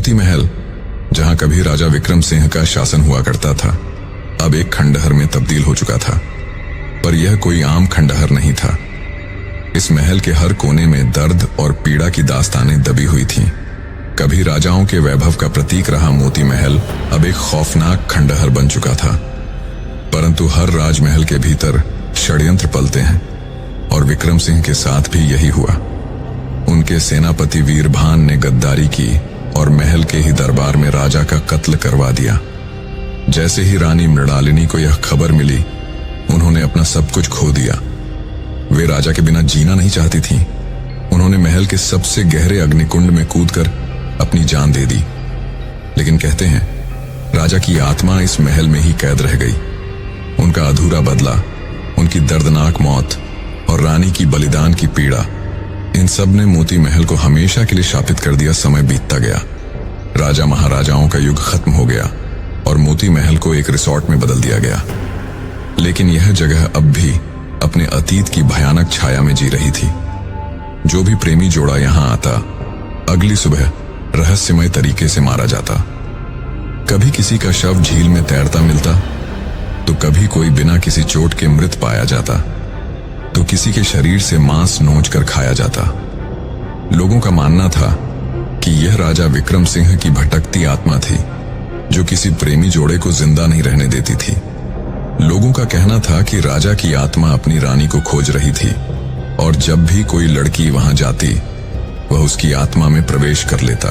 मोती महल, जहां कभी राजा विक्रम सिंह का शासन हुआ करता था, अब एक खंडहर में तब्दील हो चुका था। पर यह कोई आम खंडहर नहीं था। इस महल के हर कोने में दर्द और पीड़ा की दास्तानें दबी हुई थीं। कभी राजाओं के वैभव का प्रतीक रहा मोती महल अब एक खौफनाक खंडहर बन चुका था। परंतु हर राजमहल के भीतर षड्यंत्र पलते हैं, और विक्रम सिंह के साथ भी यही हुआ। उनके सेनापति वीरभान ने गद्दारी की और महल के ही दरबार में राजा का कत्ल करवा दिया। जैसे ही रानी मृणालिनी को यह खबर मिली, उन्होंने अपना सब कुछ खो दिया। वे राजा के बिना जीना नहीं चाहती थीं। उन्होंने महल के सबसे गहरे अग्निकुंड में कूदकर अपनी जान दे दी। लेकिन कहते हैं, राजा की आत्मा इस महल में ही कैद रह गई। उनका अधूरा बदला, उनकी दर्दनाक मौत और रानी की बलिदान की पीड़ा, इन सब ने मोती महल को हमेशा के लिए शापित कर दिया। समय बीतता गया, राजा महाराजाओं का युग खत्म हो गया और मोती महल को एक रिसोर्ट में बदल दिया गया। लेकिन यह जगह अब भी अपने अतीत की भयानक छाया में जी रही थी। जो भी प्रेमी जोड़ा यहां आता, अगली सुबह रहस्यमय तरीके से मारा जाता। कभी किसी का शव झील में तैरता मिलता, तो कभी कोई बिना किसी चोट के मृत पाया जाता, तो किसी के शरीर से मांस नोचकर खाया जाता। लोगों का मानना था कि यह राजा विक्रम सिंह की भटकती आत्मा थी, जो किसी प्रेमी जोड़े को जिंदा नहीं रहने देती थी। लोगों का कहना था कि राजा की आत्मा अपनी रानी को खोज रही थी, और जब भी कोई लड़की वहां जाती, वह उसकी आत्मा में प्रवेश कर लेता।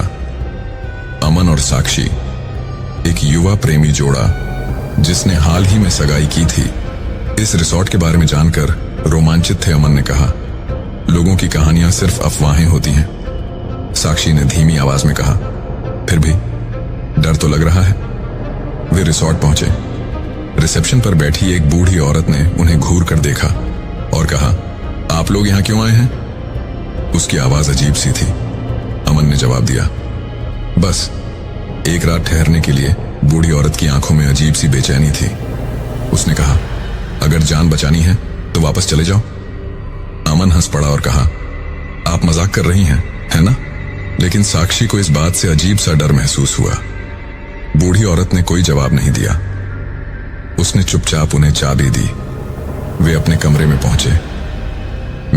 अमन और साक्षी, एक युवा प्रेमी जोड़ा जिसने हाल ही में सगाई की थी, इस रिसोर्ट के बारे में जानकर रोमांचित थे। अमन ने कहा, लोगों की कहानियां सिर्फ अफवाहें होती हैं। साक्षी ने धीमी आवाज में कहा, फिर भी डर तो लग रहा है। वे रिसोर्ट पहुंचे। रिसेप्शन पर बैठी एक बूढ़ी औरत ने उन्हें घूर कर देखा और कहा, आप लोग यहां क्यों आए हैं? उसकी आवाज अजीब सी थी। अमन ने जवाब दिया, बस एक रात ठहरने के लिए। बूढ़ी औरत की आंखों में अजीब सी बेचैनी थी। उसने कहा, अगर जान बचानी है तो वापस चले जाओ। अमन हंस पड़ा और कहा, आप मजाक कर रही हैं, है ना? लेकिन साक्षी को इस बात से अजीब सा डर महसूस हुआ। बूढ़ी औरत ने कोई जवाब नहीं दिया। उसने चुपचाप उन्हें चाबी दी। वे अपने कमरे में पहुंचे।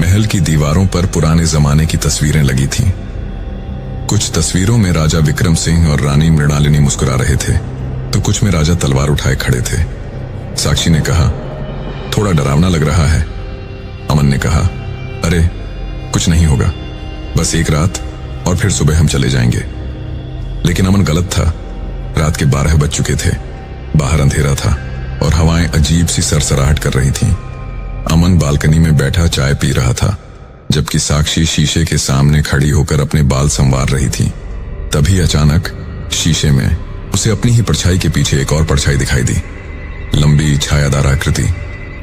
महल की दीवारों पर पुराने जमाने की तस्वीरें लगी थीं। कुछ तस्वीरों में राजा विक्रम सिंह और रानी मृणालिनी मुस्कुरा रहे थे, तो कुछ में राजा तलवार उठाए खड़े थे। साक्षी ने कहा, थोड़ा डरावना लग रहा है। अमन ने कहा, अरे कुछ नहीं होगा, बस एक रात और फिर सुबह हम चले जाएंगे। लेकिन अमन गलत था। रात के 12 बज चुके थे। बाहर अंधेरा था और हवाएं अजीब सी सरसराहट कर रही थीं। अमन बालकनी में बैठा चाय पी रहा था, जबकि साक्षी शीशे के सामने खड़ी होकर अपने बाल संवार रही थी। तभी अचानक शीशे में उसे अपनी ही परछाई के पीछे एक और परछाई दिखाई दी। लंबी छायादार आकृति,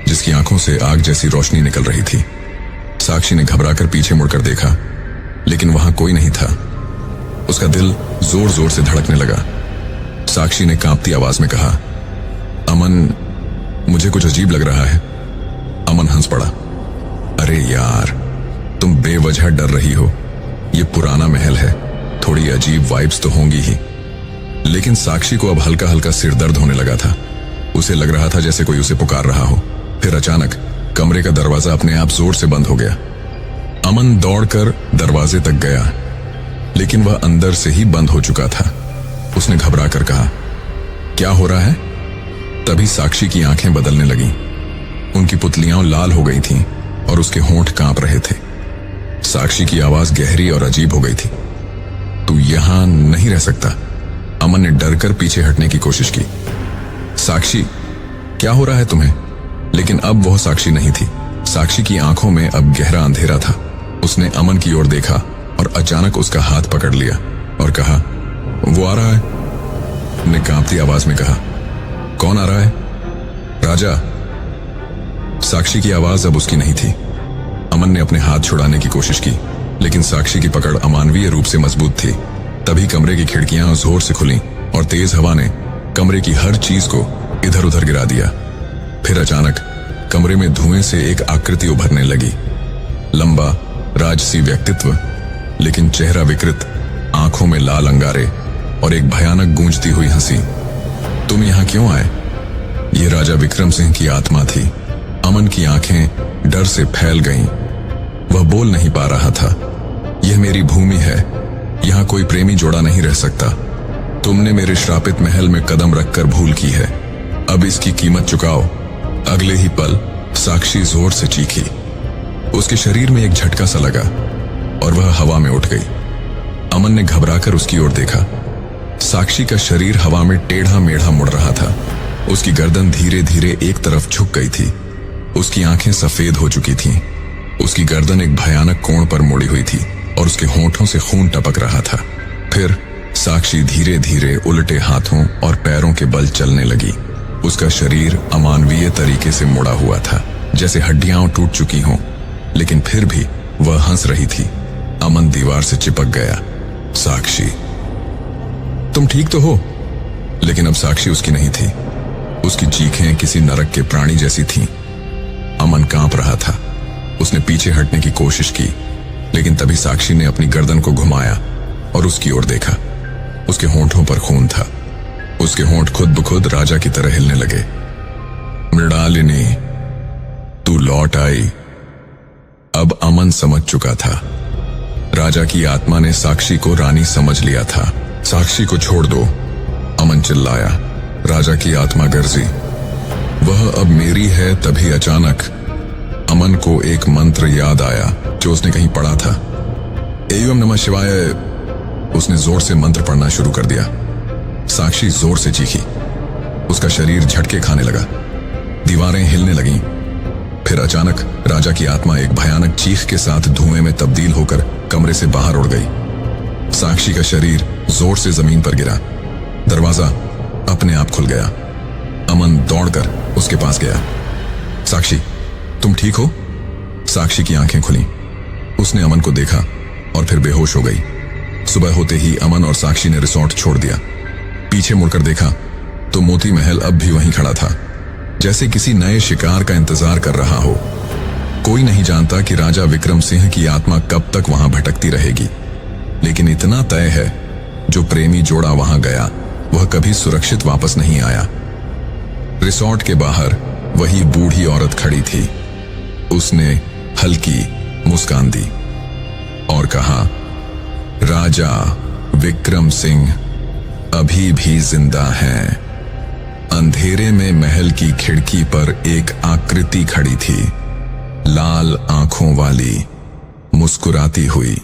जिसकी आंखों से आग जैसी रोशनी निकल रही थी। साक्षी ने घबराकर पीछे मुड़कर देखा, लेकिन वहां कोई नहीं था। उसका दिल जोर जोर से धड़कने लगा। साक्षी ने कांपती आवाज में कहा, अमन, मुझे कुछ अजीब लग रहा है। अमन हंस पड़ा, अरे यार, तुम बेवजह डर रही हो। ये पुराना महल है, थोड़ी अजीब वाइब्स तो होंगी ही। लेकिन साक्षी को अब हल्का हल्का सिर दर्द होने लगा था। उसे लग रहा था जैसे कोई उसे पुकार रहा हो। फिर अचानक कमरे का दरवाजा अपने आप जोर से बंद हो गया। अमन दौड़कर दरवाजे तक गया, लेकिन वह अंदर से ही बंद हो चुका था। उसने घबराकर कहा, क्या हो रहा है? तभी साक्षी की आंखें बदलने लगीं। उनकी पुतलियां लाल हो गई थीं और उसके होंठ कांप रहे थे। साक्षी की आवाज गहरी और अजीब हो गई थी। तू यहां नहीं रह सकता। अमन ने डरकर पीछे हटने की कोशिश की। साक्षी, क्या हो रहा है तुम्हें? लेकिन अब वह साक्षी नहीं थी। साक्षी की आंखों में अब गहरा अंधेरा था। उसने अमन की ओर देखा और अचानक उसका हाथ पकड़ लिया और कहा, वो आ रहा है। ने कांपती आवाज में कहा, कौन आ रहा है? राजा। साक्षी की आवाज अब उसकी नहीं थी। अमन ने अपने हाथ छुड़ाने की कोशिश की, लेकिन साक्षी की पकड़ अमानवीय रूप से मजबूत थी। तभी कमरे की खिड़कियां जोर से खुलीं और तेज हवा ने कमरे की हर चीज को इधर उधर गिरा दिया। फिर अचानक कमरे में धुएं से एक आकृति उभरने लगी। लंबा राजसी व्यक्तित्व, लेकिन चेहरा विकृत, आंखों में लाल अंगारे और एक भयानक गूंजती हुई हंसी। तुम यहां क्यों आए? ये राजा विक्रम सिंह की आत्मा थी। अमन की आंखें डर से फैल गईं। वह बोल नहीं पा रहा था। यह मेरी भूमि है, यहां कोई प्रेमी जोड़ा नहीं रह सकता। तुमने मेरे श्रापित महल में कदम रखकर भूल की है, अब इसकी कीमत चुकाओ। अगले ही पल साक्षी जोर से चीखी। उसके शरीर में एक झटका सा लगा और वह हवा में उठ गई। अमन ने घबराकर उसकी ओर देखा। साक्षी का शरीर हवा में टेढ़ा मेढ़ा मुड़ रहा था। उसकी गर्दन धीरे धीरे एक तरफ झुक गई थी। उसकी आंखें सफेद हो चुकी थीं। उसकी गर्दन एक भयानक कोण पर मुड़ी हुई थी और उसके होंठों से खून टपक रहा था। फिर साक्षी धीरे धीरे उल्टे हाथों और पैरों के बल चलने लगी। उसका शरीर अमानवीय तरीके से मुड़ा हुआ था, जैसे हड्डियां टूट चुकी हों, लेकिन फिर भी वह हंस रही थी। अमन दीवार से चिपक गया। साक्षी, तुम ठीक तो हो? लेकिन अब साक्षी उसकी नहीं थी। उसकी चीखें किसी नरक के प्राणी जैसी थीं। अमन कांप रहा था। उसने पीछे हटने की कोशिश की, लेकिन तभी साक्षी ने अपनी गर्दन को घुमाया और उसकी ओर देखा। उसके होंठों पर खून था। उसके होंठ खुद ब खुद राजा की तरह हिलने लगे। मृणालिनी, तू लौट आई। अब अमन समझ चुका था। राजा की आत्मा ने साक्षी को रानी समझ लिया था। साक्षी को छोड़ दो, अमन चिल्लाया। राजा की आत्मा गर्जी, वह अब मेरी है। तभी अचानक अमन को एक मंत्र याद आया जो उसने कहीं पढ़ा था। एवं नमः शिवाय। उसने जोर से मंत्र पढ़ना शुरू कर दिया। साक्षी जोर से चीखी। उसका शरीर झटके खाने लगा। दीवारें हिलने लगीं। फिर अचानक राजा की आत्मा एक भयानक चीख के साथ धुएं में तब्दील होकर कमरे से बाहर उड़ गई। साक्षी का शरीर जोर से जमीन पर गिरा। दरवाजा अपने आप खुल गया। अमन दौड़कर उसके पास गया। साक्षी, तुम ठीक हो? साक्षी की आंखें खुली। उसने अमन को देखा और फिर बेहोश हो गई। सुबह होते ही अमन और साक्षी ने रिसोर्ट छोड़ दिया। पीछे मुड़कर देखा तो मोती महल अब भी वहीं खड़ा था, जैसे किसी नए शिकार का इंतजार कर रहा हो। कोई नहीं जानता कि राजा विक्रम सिंह की आत्मा कब तक वहां भटकती रहेगी, लेकिन इतना तय है, जो प्रेमी जोड़ा वहां गया वह कभी सुरक्षित वापस नहीं आया। रिसोर्ट के बाहर वही बूढ़ी औरत खड़ी थी। उसने हल्की मुस्कान दी और कहा, राजा विक्रम सिंह अभी भी जिंदा हैं। अंधेरे में महल की खिड़की पर एक आकृति खड़ी थी, लाल आंखों वाली, मुस्कुराती हुई।